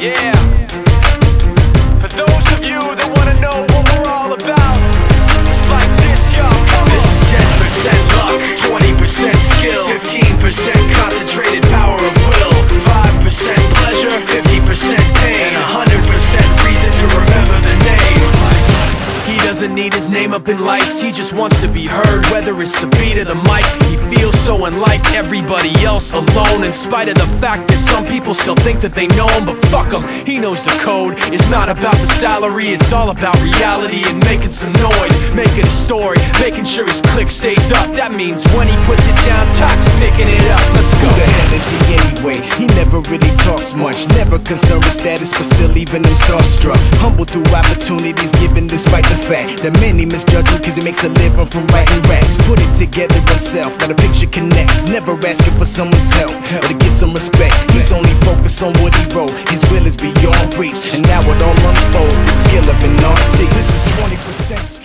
Yeah. For those of you that wanna know what we're all about, it's like this, y'all. This is 10% luck, 20% skill, 15% concentrated power of will, 5% pleasure, 50% pain, and 100% reason to remember the name. He doesn't need his name up in lights, he just wants to be heard, whether it's the beat of the mic. He feels so unlike everybody else, alone, in spite of the fact that some people still think that they know him. But fuck him, he knows the code. It's not about the salary, it's all about reality and making some noise, making a story, making sure his click stays up. That means when he puts it down, Tox picking it up. Let's go. Who the hell is he anyway? He never really talks much, never concerned with status, but still leaving him starstruck. Humble through opportunities given despite the fact that many misjudge him cause he makes a living from writing raps. Put it together himself, now the picture connects. Never asking for someone's help or to get some respect. He's only focused on what he wrote, his will is beyond reach. And now it all unfolds, the skill of an artist. This is 20%